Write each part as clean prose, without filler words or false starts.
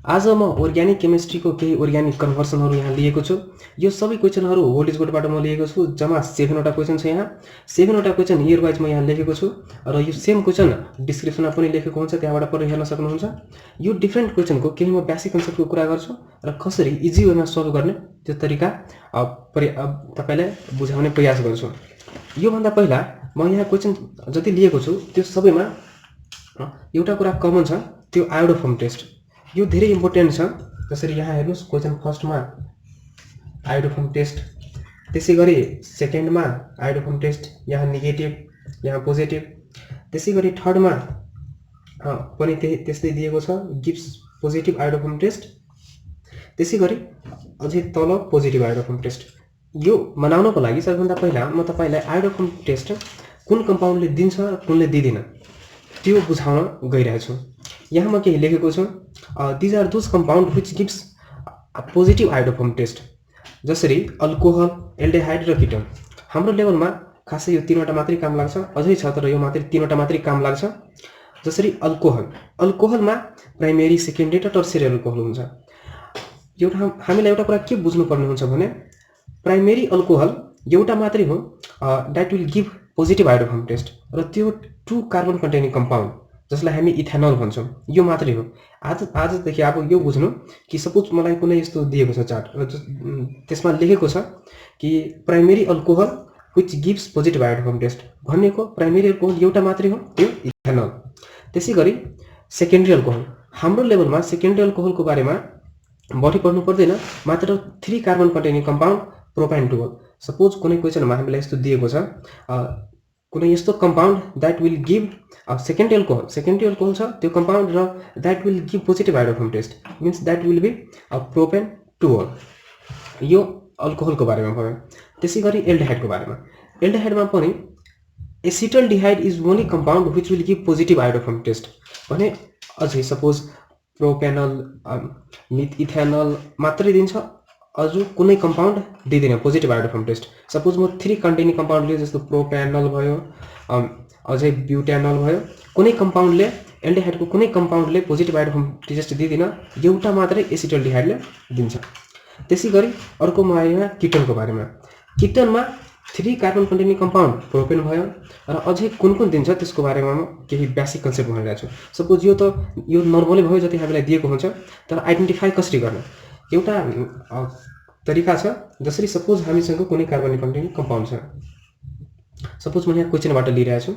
आज म अर्ग्यानिक केमिस्ट्रीको केही अर्ग्यानिक कन्भर्सनहरू यहाँ लिएको छु। यो सबै क्वेशनहरू होल इजबाट म लिएको छु। जम्मा 7 वटा क्वेशन छ यहाँ। 7 वटा क्वेशन इयर वाइज म यहाँ लेखेको छु र यो सेम क्वेशन डिस्क्रिप्सनमा पनि लेखेको हुन्छ, त्यहाँबाट पनि हेर्न सक्नुहुन्छ। यो डिफरेन्ट क्वेशनको केही म बेसिक कन्सेप्टको कुरा गर्छु र कसरी इजी वेमा सल्भ गर्ने त्यो तरिका तपाईलाई बुझाउने प्रयास गर्छु। यो भन्दा पहिला म यहाँ क्वेशन जति लिएको छु त्यो सबैमा एउटा कुरा कमन छ, त्यो आयोडोफर्म टेस्ट। यो धेरै इम्पोर्टेन्ट छ। जसरी यहाँ हेर्नुस्, क्वेशन फर्स्टमा आयोडोफर्म टेस्ट, त्यसैगरी सेकेन्डमा आयोडोफर्म टेस्ट, यहाँ नेगेटिभ यहाँ पोजिटिभ, त्यसैगरी थर्डमा पनि त्यस्तै दिएको छ, गिब्स पोजिटिभ आयोडोफर्म टेस्ट, त्यसैगरी अझै तल पोजिटिभ आयोडोफर्म टेस्ट। यो बनाउनको लागि सबैभन्दा पहिला म तपाईलाई आयोडोफर्म टेस्ट कुन कम्पाउन्डले दिन्छ र कुनले दिँदैन त्यो बुझाउन गइरहेको छु। यहाँ म केही लेखेको छु, these are those compound which gives positive iodoform test. जसरी अल्कोहल, एल्डेहाइड र किटोन। हाम्रो लेभलमा खासै यो 3 वटा मात्रै काम लाग्छ, अझै छ तर यो मात्रै 3 वटा मात्रै काम लाग्छ। जसरी अल्कोहल, अल्कोहलमा प्राइमेरी, सेकेन्डरी र टर्सियरी अल्कोहल हुन्छ। हामीलाई एउटा कुरा के बुझ्नुपर्ने हुन्छ भने प्राइमेरी अल्कोहल एउटा मात्रै हो that will give positive iodoform test, र त्यो 2 कार्बन कन्टेनिङ कम्पाउन्ड जसलाई हामी इथेनोल भन्छौँ, यो मात्रै हो। आजदेखि अब यो बुझ्नु कि सपोज मलाई कुनै यस्तो दिएको छ चार्ट र त्यसमा लेखेको छ कि primary alcohol which gives positive iodoform test भनेको प्राइमेरी अल्कोहल एउटा मात्रै हो, त्यो इथेनोल। त्यसैगरी सेकेन्डरी अल्कोहल, हाम्रो लेभलमा सेकेन्डरी अल्कोहलको बारेमा बढी पढ्नु पर्दैन, मात्र 3 carbon containing compound propyne two ol. Suppose कुनै क्वेशनमा हामीलाई यस्तो दिएको छ कुनै यस्तो compound that will give secondary alcohol छ त्यो कम्पाउन्ड र that will give positive iodoform test, means that will be propane two ol. यो अल्कोहलको बारेमा भयो। त्यसैगरी एल्डेहाइडको बारेमा, एल्डेहाइडमा पनि acetaldehyde is only compound which will give positive iodoform test भने अझै सपोज प्रोपेनल, इथेनल मात्रै दिन्छ, अझै कुनै कम्पाउन्ड दिँदैन पोजिटिभ आयोडोफर्म टेस्ट। सपोज म 3 कन्टेनिङ कम्पाउन्ड लिएँ, जस्तो प्रोपेनल भयो, अझै ब्युटेनल भयो, कुनै कम्पाउन्डले एल्डेहाइडको कुनै कम्पाउन्डले पोजिटिभ आयोडोफर्म टेस्ट दिँदैन, एउटा मात्रै एसिटल्डिहाइडले दिन्छ। त्यसैगरी अर्कोमा आयो किटोनको बारेमा। किटोनमा 3 कार्बन कन्टेनिङ कम्पाउन्ड प्रोपेन भयो र अझै कुन कुन दिन्छ त्यसको बारेमा म केही बेसिक कन्सेप्ट भनिरहेको छु। सपोज यो नर्मली भयो जति हामीलाई दिएको हुन्छ, तर आइडेन्टिफाई कसरी गर्ने एउटा तरिका छ। जसरी सपोज हामीसँग कुनै कार्बन कन्टेनिङ कम्पाउन्ड छ, सपोज म यहाँ क्वेशनबाट लिइरहेको छु,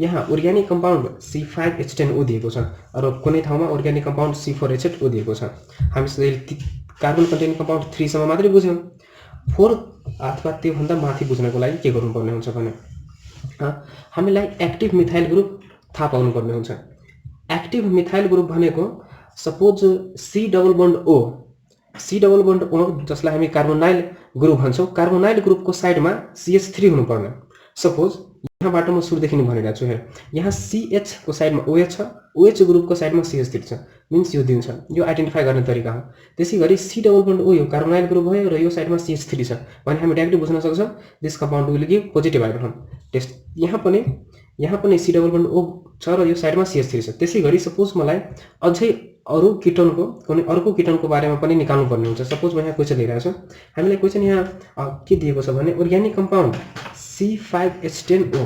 यहाँ अर्ग्यानिक कम्पाउन्ड C5H10O दिएको छ र कुनै ठाउँमा अर्ग्यानिक कम्पाउन्ड C4H8O दिएको छ। हामी कार्बन कन्टेनिङ कम्पाउन्ड 3 सम्म मात्रै बुझ्यौँ। 4 अथवा त्योभन्दा माथि बुझ्नको लागि के गर्नुपर्ने हुन्छ भने हामीलाई एक्टिभ मिथाइल ग्रुप थाहा पाउनुपर्ने हुन्छ। एक्टिभ मिथाइल ग्रुप भनेको suppose C double bond O जसलाई हामी कार्बोनाइल ग्रुप भन्छौँ, कार्बोनाइल ग्रुपको साइडमा CH3 हुनुपर्ने। सपोज यहाँबाट म सुरुदेखि नै भनिरहेको छु, यहाँ CH को साइडमा OH छ, OH ग्रुपको साइडमा CH3 छ, मिन्स यो दिन्छ। यो आइडेन्टिफाई गर्ने तरिका हो। त्यसैगरी C डबल बन्ड O यो कार्बोनाइल ग्रुप भयो र यो साइडमा CH3 छ भने हामी डाइरेक्टली बुझ्न सक्छौँ this compound will give positive iodoform test. यहाँ पनि C डबल बन्ड O छ र यो साइडमा CH3 छ। त्यसैगरी सपोज मलाई अझै अरू किटोनको कुनै अर्को किटोनको बारेमा पनि निकाल्नु पर्ने हुन्छ। सपोज म यहाँ क्वेशन लिइरहेको छु, हामीलाई क्वेशन यहाँ के दिएको छ भने organic compound C5H10O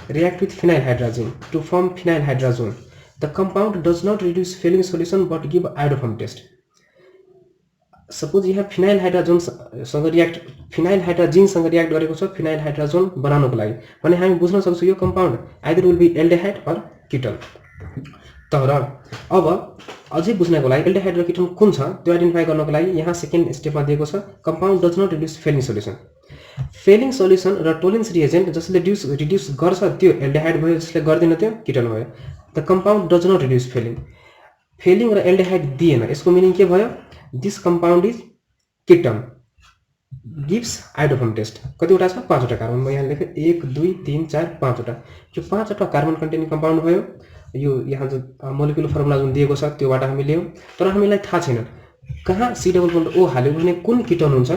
react with phenyl hydrazine to form phenyl hydrazone. The compound does not reduce Fehling solution but give iodoform test. Suppose यहाँ फिनाइल हाइड्राजिनसँग रियाक्ट गरेको छ फिनाइल हाइड्राजोन बनाउनको लागि भने हामी बुझ्न सक्छौँ यो compound either will be aldehyde or ketone. तर अब अझै बुझ्नको लागि एल्डेहाइड र किटोन कुन छ त्यो आइडेन्टिफाई गर्नको लागि यहाँ सेकेन्ड स्टेपमा दिएको छ compound does not reduce Fehling solution. Fehling solution र टोलेन्स रिएजेन्ट जसले रिड्युस गर्छ त्यो एल्डेहाइड भयो, जसले गर्दैन त्यो किटोन भयो। The compound does not reduce Fehling र एल्डेहाइड दिएन, यसको मिनिङ के भयो? This compound is ketone gives iodoform test. कतिवटा छ? 5 वटा कार्बन। म यहाँ लेखेँ 1 2 3 4 5 वटा। यो 5 वटा कार्बन कन्टेनिङ कम्पाउन्ड भयो। यो यहाँ जो मोलिकुलर फर्मुला जुन दिएको छ त्योबाट हामी लियौँ, तर हामीलाई थाहा छैन कहाँ C डबल बन्ड O हाल्यो भने कुन किटोन हुन्छ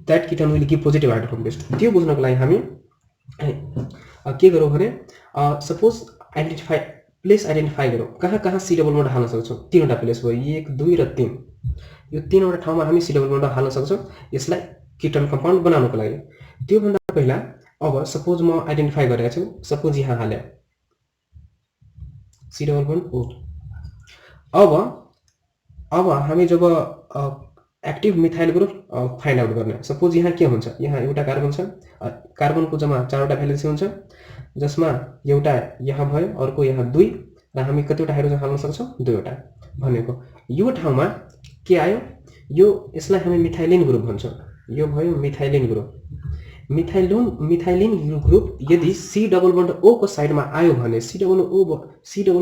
that ketone will give positive iodoform test. त्यो बुझ्नको लागि हामी के गरौँ भने सपोज प्लेस आइडेन्टिफाई गरौँ कहाँ C डबल बन्ड हाल्न सक्छौँ। 3 वटा प्लेस भयो 1 2 र 3। यो तीनवटा ठाउँमा हामी सी डबल बन्ड हाल्न सक्छौँ यसलाई किटन कम्पाउन्ड बनाउनको लागि। त्योभन्दा पहिला अब सपोज म आइडेन्टिफाई गरेको छु, सपोज यहाँ हाले सी डबल बन्ड ओ। अब हामी जब active methyl group find out गर्ने, सपोज यहाँ के हुन्छ, यहाँ एउटा कार्बन छ, कार्बनको जम्मा 4वटा भ्यालेन्सी हुन्छ जसमा एउटा यहाँ भयो, अर्को यहाँ 2 र हामी कतिवटा हाइड्रोजन हाल्न सक्छौँ 2वटा भनेको। यो ठाउँमा के आयो, यो यसलाई हामी मिथाइलिन ग्रुप भन्छौँ। यो भयो मिथाइलिन ग्रुप। मिथाइलिन ग्रुप यदि सी डबल बन्ड ओ को साइडमा आयो भने, C double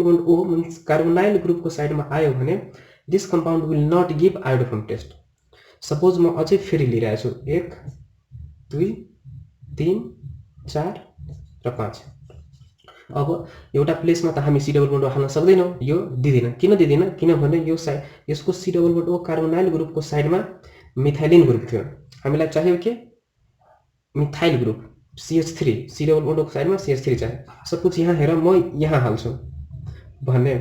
bond O means carbonyl ग्रुपको साइडमा आयो भने this compound will not give iodoform test. Suppose म अझै फेरि लिइरहेको छु 1 2 3 4 र 5। अब एउटा प्लेसमा त हामी सी डबल बन्ड हाल्न सक्दैनौँ, यो दिँदैन। किन दिँदैन, किनभने यो यसको C double bond O carbonyl ग्रुपको साइडमा मिथाइलिन ग्रुप थियो। हामीलाई चाहियो के methyl group CH3, C double बन्डको साइडमा CH3 चाहियो। सपोज यहाँ हेर म यहाँ हाल्छु भने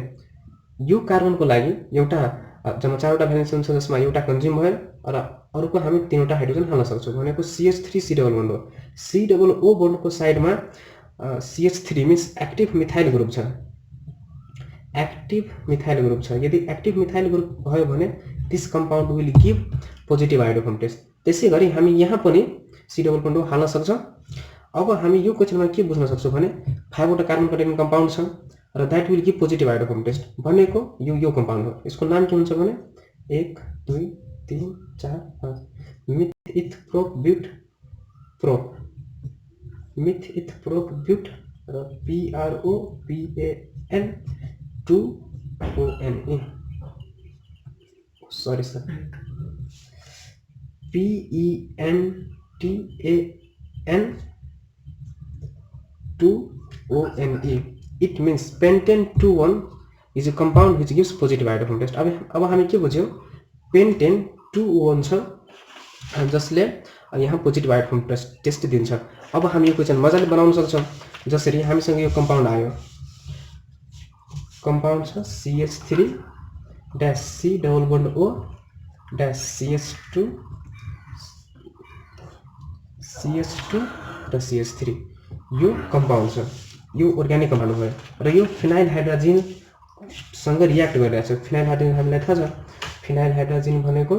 यो कार्बनको लागि एउटा जम्मा 4वटा भ्यालेन्सी हुन्छ जसमा एउटा कन्ज्युम भयो र अरूको हामी 3वटा हाइड्रोजन हाल्न सक्छौँ भनेको CH3 सी डबल बन्ड हो। सी डबल ओ बन्डको साइडमा CH3 means active methyl group छ। एक्टिभ मिथाइल ग्रुप छ। यदि एक्टिभ मिथाइल ग्रुप भयो भने this compound will give positive iodoform test. त्यसै गरी हामी यहाँ पनि सी डबल बन्ड हाल्न सक्छौँ। अब हामी यो क्वेसनमा के बुझ्न सक्छौँ भने 5वटा कार्बन कन्टेनिङ कम्पाउन्ड छ र that will give positive iodoform test भनेको यो कम्पाउन्ड हो। यसको नाम के हुन्छ भने 1 2 3 4 5 मिथइथप्रोप ब्युट प्रोप, मिथइथप्रोप ब्युट र PROPAN 2ONE, sorry sir PENTAN 2ONE। It means pentane 2,1 is a compound which gives positive iodophorum test। अब हामी के बुझ्यौँ, पेन्टेन 2,1 छ जसले यहाँ पोजिटिभ आयोडोफर्म टेस्ट दिन्छ। अब हामी यो क्वेसन मजाले बनाउन सक्छौँ। जसरी हामीसँग यो कम्पाउन्ड आयो, कम्पाउन्ड छ CH3 dash C double bond O dash CH2 र CH3 यो कम्पाउन्ड छ। यो अर्ग्यानिक कम्पाउन्ड भयो र यो फिनाइल हाइड्रोजिन सँग रियाक्ट गरिरहेछ। फिनाइल हाइड्रोजिन हामीलाई थाहा छ, फिनाइल हाइड्रोजिन भनेको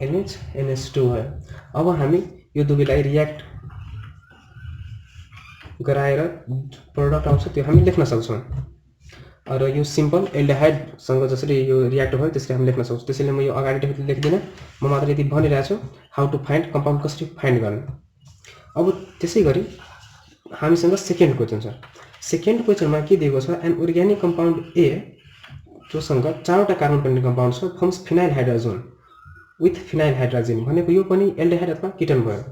NH2 भयो। अब हामी यो दुवैलाई रियाक्ट गराएर प्रोडक्ट आउँछ त्यो हामी लेख्न सक्छौँ र यो सिम्पल एल्डिहाइडसँग जसरी यो रियाक्ट भयो त्यसले हामी लेख्न सक्छौँ। त्यसैले म यो अगाडि लेख्दिनँ, म मात्र यति भनिरहेको छु हाउ टु फाइन्ड कम्पाउन्ड कसरी फाइन्ड गर्ने। अब त्यसै गरी हामीसँग सेकेन्ड क्वेसन छ। सेकेन्ड क्वेसनमा के दिएको छ, एन अर्ग्यानिक कम्पाउन्ड ए जोसँग 4वटा कार्बन कन्टेनिङ कम्पाउन्ड छ forms phenyl hydrogen with phenyl hydrazine भनेको यो पनि एल्डिहाइड अथवा किटन भयो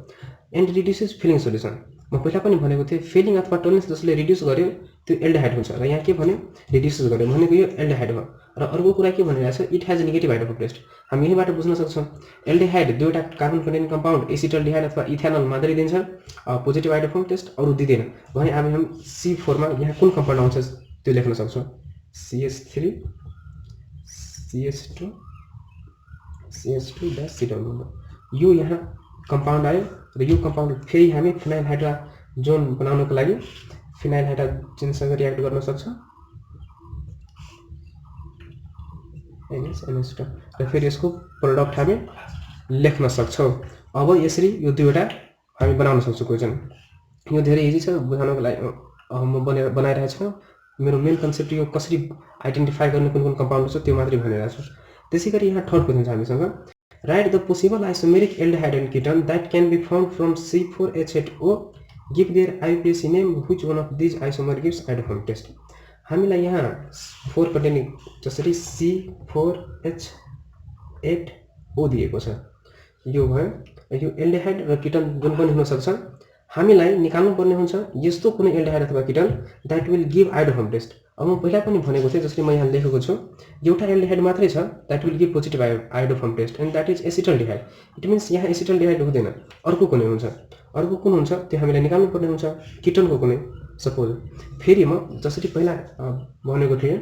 एन्ड रिड्युसेस फिलिङ सोल्युसन। म पहिला पनि भनेको थिएँ फिलिङ अथवा टोलेन्स जसले रिड्युस गर्यो त्यो एल्डिहाइड हुन्छ र यहाँ के भन्यो रिड्युसेस गर्यो भनेको यो एल्डिहाइड हो। र अर्को कुरा के भनिरहेछ, it has negative iodoform test. हामी यहीँबाट बुझ्न सक्छौँ एल्डिहाइड 2वटा कार्बन कन्टेनिङ कम्पाउन्ड एसिटल्डिहाइड अथवा इथेनल मात्रै दिन्छ पोजिटिभ आयोडोफर्म टेस्ट, अरू दिँदैन भने हामी C4 मा यहाँ कुन कम्पाउन्ड आउँछ त्यो लेख्न सक्छौँ, CH3 CH2 CH2 dash C double bond. यो यहाँ कम्पाउन्ड आयो र यो कम्पाउन्ड फेरि हामी फिनाइल हाइड्रोजन बनाउनको लागि फिनाइल हाइड्रोजनसँग रियाक्ट गर्न सक्छौँ NH2 र फेरि यसको प्रोडक्ट हामी लेख्न सक्छौँ। अब यसरी यो दुईवटा हामी बनाउन सक्छौँ क्वेसन। यो धेरै इजी छ बुझाउनको लागि म बनाइरहेको छु। मेरो मेन कन्सेप्ट यो कसरी आइडेन्टिफाई गर्ने कुन कुन कम्पाउन्ड छ त्यो मात्रै भनिरहेको छु। त्यसै गरी यहाँ थर्ड क्वेसन छ हामीसँग, write the possible isomeric aldehyde and ketone that can be found from C4H8O give their IUPAC name which one of these isomer gives iodoform test. हामीलाई यहाँ 4 कन्टेनिङ जसरी C4H8O दिएको छ, यो भयो। यो एल्डिहाइड र किटन जुन पनि हुन सक्छ, हामीलाई निकाल्नु पर्ने हुन्छ यस्तो कुनै एल्डिहाइड अथवा ketone that will give iodoform test. अब म पहिला पनि भनेको थिएँ जसरी म यहाँ लेखेको छु, एउटा एल्डिहाइड मात्रै छ that will give positive iodoform test and that is acetaldehyde. It means यहाँ एसिटल्डिहाइड हुँदैन, अर्को कुनै हुन्छ। अर्को कुन हुन्छ त्यो हामीलाई निकाल्नु पर्ने हुन्छ, किटनको कुनै सपोज फेरि म जसरी पहिला भनेको थिएँ,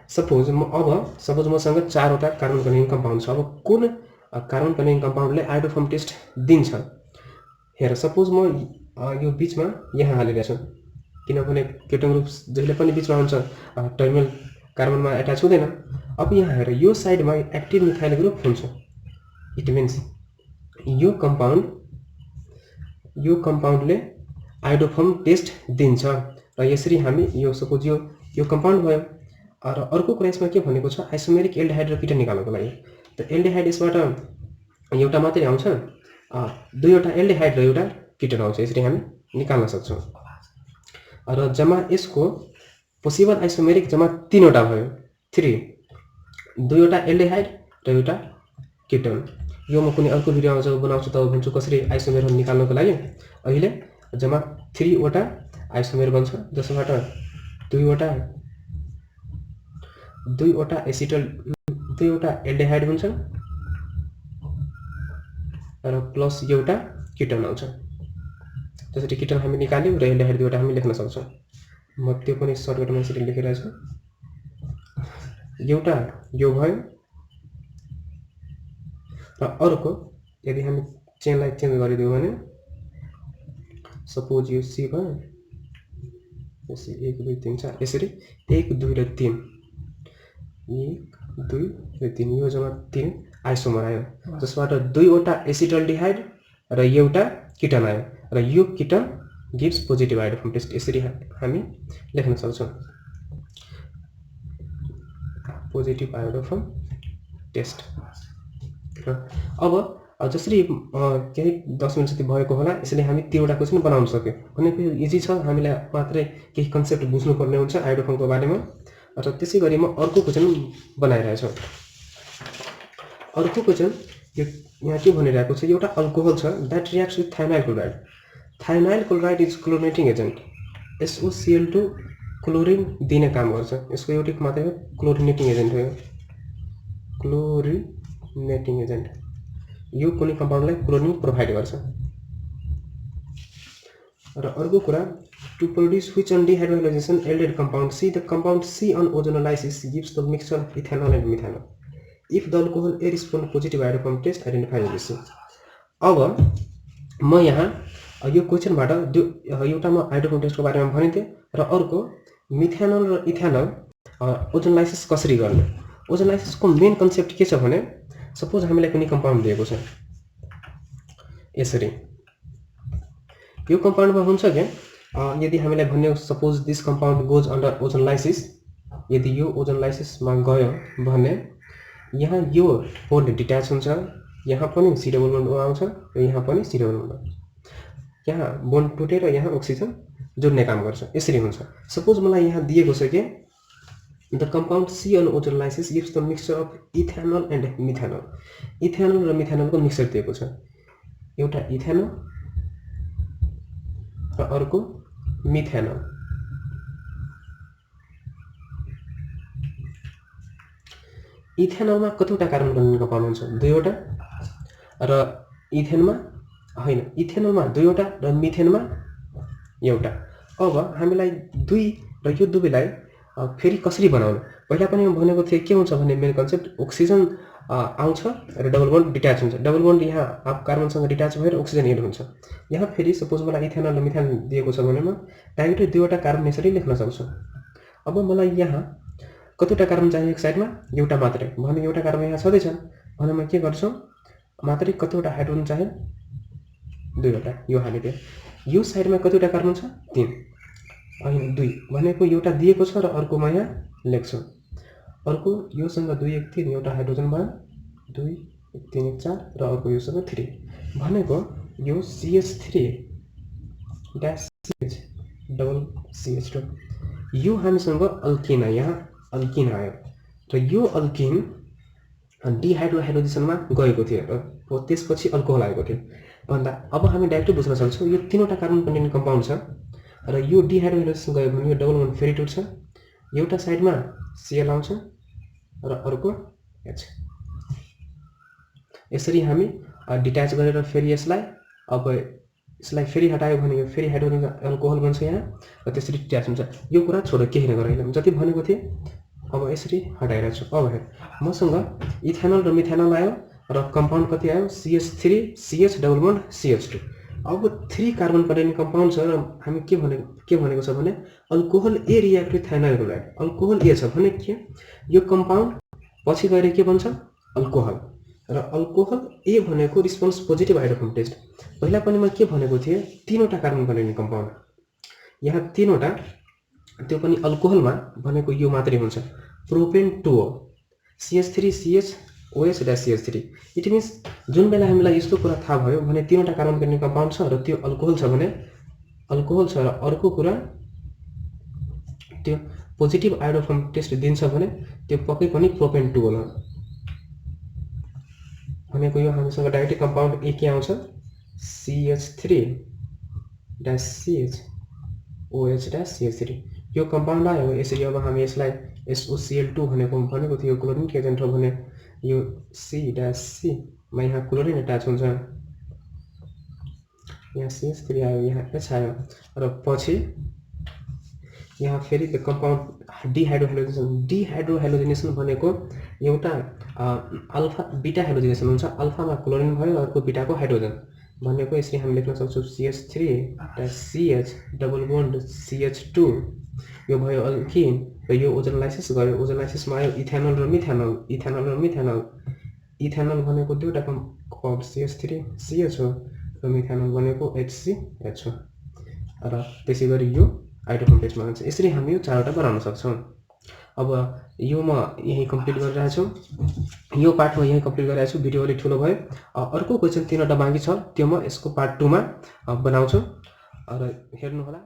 सपोज मसँग 4 वटा कार्बन कन्टेनिङ कम्पाउन्ड छ। अब कुन कार्बन कन्टेनिङ कम्पाउन्डले आयोडोफर्म टेस्ट दिन्छ? हेर, सपोज म यो बीचमा यहाँ हालिरहेको छु, किनभने केटोन ग्रुप जहिले पनि बीचमा हुन्छ, टर्मिनल कार्बनमा एट्याच हुँदैन। अब यहाँ हेर, यो साइडमा एक्टिभ मिथाइल ग्रुप हुन्छ। इट मिन्स यो कम्पाउन्डले आयोडोफर्म टेस्ट दिन्छ र यसरी हामी यो सपोज यो कम्पाउन्ड भयो। र अर्को कुरा यसमा के भनेको छ, आइसोमेरिक एल्डिहाइड र किटोन निकाल्नको लागि त एल्डिहाइड यसबाट एउटा मात्रै आउँछ, 2 वटा एल्डिहाइड र एउटा किटोन आउँछ। यसरी हामी निकाल्न सक्छौँ। र जम्मा यसको पोसिबल आइसोमेरिक जम्मा 3 वटा भयो। 3 2 वटा एल्डिहाइड र एउटा किटोन। यो म कुनै अर्को भिडियोमा जब बनाउँछु तब भन्छु कसरी आइसोमेरहरू निकाल्नको लागि। अहिले जम्मा 3 वटा आइसोमेर बन्छ, जसबाट 2 वटा एल्डिहाइड हुन्छ र प्लस एउटा किटोन आउँछ। जसरी किटोन हामी निकाल्यौँ र एल्डिहाइड 2 वटा हामी लेख्न सक्छौँ। म त्यो पनि सर्टकटमा यसरी लेखिरहेको छु। एउटा यो भयो र अर्को यदि हामी चेनलाई चेन्ज गरिदियौँ भने सपोज यो सी भयो, यसरी 1 2 3 4 यसरी 1 2 र 3 1 2 र 3 यो जम्मा 3 आइसोमर आयो, जसबाट 2 वटा एसिटल्डिहाइड र एउटा किटोन आयो र यो ketone gives positive iodoform test. यसरी हामी लेख्न सक्छौँ, पोजिटिभ आयोडोफर्म टेस्ट। अब जसरी केही 10 मिनट जति भएको होला, यसले हामी 3 वटा क्वेसन बनाउन सक्यौँ। भनेको इजी छ, हामीलाई मात्रै केही कन्सेप्ट बुझ्नुपर्ने हुन्छ आयोडोफर्मको बारेमा। र त्यसै गरी म अर्को क्वेसन बनाइरहेको छु। अर्को क्वेसन यहाँ के भनिरहेको छ, एउटा अल्कोहल छ that reacts with thionyl chloride. Thionyl chloride is chlorinating agent. SOCl2 chlorine दिने काम गर्छ। यसको एउटै मात्रै हो, क्लोरिनेटिङ एजेन्ट हो। क्लोरिनेटिङ एजेन्ट यो कुनै कम्पाउन्डलाई क्लोरिन प्रोभाइड गर्छ। र अर्को कुरा, to produce which on dehydrolysation yields compound C the compound C on ozonolysis gives the mixture of ethanol and methanol if the alcohol A respond positive iodoform test identify this. अब म यहाँ यो क्वेसनबाट एउटा म आयोडोफर्म टेस्टको बारेमा भनेको थिएँ र अर्को मिथेनॉल र इथेनॉल ओजोनोलाइसिस कसरी गर्ने। ओजोनोलाइसिसको मेन कन्सेप्ट के छ भने, सपोज हामीलाई कुनै कम्पाउन्ड दिएको छ, यसरी यो कम्पाउन्डमा हुन्छ के, यदि हामीलाई भन्यो suppose this compound goes under ozonolysis, यदि यो ओजोनोलाइसिसमा गयो भने यहाँ यो बोन्ड डिट्याच हुन्छ, यहाँ पनि C डबल बोन्ड आउँछ र यहाँ पनि C डबल बोन्ड, यहाँ बोन्ड टुटेर यहाँ अक्सिजन जोड्ने काम गर्छ। यसरी हुन्छ। सपोज मलाई यहाँ दिएको छ कि the compound C on ozonolysis gives the mixture of ethanol and methanol. Ethanol र मिथेनॉलको मिक्सचर दिएको छ, एउटा इथेनॉल र अर्को मिथेनॉल। इथेनॉलमा कतिवटा कार्बन कन्टेनिङ कम्पाउन्ड हुन्छ? 2 वटा। र इथेनॉलमा 2 वटा र मिथेनमा एउटा। अब हामीलाई 2 र यो दुवैलाई फेरि कसरी बनाउनु? पहिला पनि म भनेको थिएँ के हुन्छ भने मेन कन्सेप्ट, अक्सिजन आउँछ र डबल बोन्ड डिट्याच हुन्छ। डबल बोन्ड यहाँ कार्बनसँग डिट्याच भएर अक्सिजन एड हुन्छ। यहाँ फेरि सपोज मलाई इथेनॉल र मिथेनॉल दिएको छ भने म डाइरेक्टली 2 वटा कार्बन यसरी लेख्न सक्छु। अब मलाई यहाँ कतिवटा कार्बन चाहियो? एक साइडमा एउटा मात्रै भने एउटा कार्बन यहाँ छँदैछ भने म के गर्छु, मात्रै कतिवटा हाइड्रोजन चाहियो? 2 वटा, यो हालिदिएँ। यो साइडमा कतिवटा कार्बन छ? 3 होइन 2 भनेको एउटा दिएको छ र अर्को म यहाँ लेख्छु। अर्को योसँग 2 1 3 एउटा हाइड्रोजन भयो, 2 1 3 1 4 र अर्को योसँग 3 भनेको यो CH3 dash CH double CH2। यो हामीसँग अल्किन आयो, यहाँ अल्किन आयो र यो अल्किन डिहाइड्रोहाइड्रोजिसनमा गएको थियो र त्यसपछि अल्कोहल आएको थियो भन्दा अब हामी डाइरेक्ट बुझ्न सक्छौँ यो 3 वटा कार्बन कन्टेनिङ कम्पाउन्ड छ र यो डिहाइड्रोहाइड्रोजिसन गयो भने यो डबल बोन्ड फेरि टुट्छ, एउटा साइडमा Cl आउँछ र अर्को H। यसरी हामी डिट्याच गरेर फेरि यसलाई अब यसलाई फेरि हटायो भने यो फेरि हाइड्रोजन अल्कोहल बन्छ यहाँ र त्यसरी ट्याच हुन्छ। यो कुरा छोड केही नगर अहिले जति भनेको थिएँ अब यसरी हटाइरहेको छु। अब हेर मसँग इथेनल र मिथेनल आयो र कम्पाउन्ड कति आयो CH3 CH double bond CH2। अब 3 कार्बन कन्टेनिङ कम्पाउन्ड छ र हामी के भनेको छ भने alcohol A react with thionyl chloride. Alcohol A छ भने के यो कम्पाउन्ड पछि गएर के बन्छ अल्कोहल र अल्कोहल ए भनेको रिस्पोन्स पोजिटिभ हाइड्रोफोम टेस्ट। पहिला पनि म के भनेको थिएँ 3वटा कार्बन कन्टेनिङ कम्पाउन्ड यहाँ 3वटा त्यो पनि अल्कोहलमा भनेको यो मात्रै हुन्छ propane 2O CH3 CH OH CH3। It means जुन बेला हामीलाई यस्तो कुरा थाहा भयो भने 3वटा कार्बन कन्टेनिङ कम्पाउन्ड छ र त्यो अल्कोहल छ भने अल्कोहल छ र अर्को कुरा त्यो पोजिटिभ आयोडोफोम टेस्ट दिन्छ भने त्यो पक्कै पनि प्रोपेन 2O हो भनेको यो हामीसँग डाइरेक्ट कम्पाउन्ड ए के आउँछ CH3-CH OH CH3 यो कम्पाउन्ड आयो यसरी। अब हामी यसलाई SOCl2 भनेको थियो क्लोरिन के एजेन्ट हो भने यो C- मा यहाँ क्लोरिन अट्याच हुन्छ यहाँ CH3 आयो यहाँ H आयो र पछि यहाँ फेरि त्यो कम्पाउन्ड डिहाइड्रोहेलोजिनेसन भनेको एउटा अल्फा बीटा हेलोजिनेसन हुन्छ। अल्फामा क्लोरिन भयो अर्को बीटाको हाइड्रोजन भनेको यसरी हामी लेख्न सक्छौँ CH3-CH डबल बन्ड CH2 यो भयो अल्किन र यो ओजोनलाइसिस गयो। ओजोनलाइसिसमा आयो इथेनल र मिथेनल। इथेनल भनेको दुईवटा कम्पाउन्ड CH3CH हो र मिथेनल भनेको HCH हो र त्यसै गरी यो हाइड्रोफोम टेस्टमा हुन्छ। यसरी हामी यो 4वटा बनाउन सक्छौँ। अब यो म यही कम्प्लिट गरिरहेको छु, यो पार्ट म यही कम्प्लिट गरिरहेको छु। भिडियो अलि ठुलो भयो। अर्को क्वेसन 3वटा बाँकी छ त्यो म यसको पार्ट 2 मा बनाउँछु र हेर्नु होला।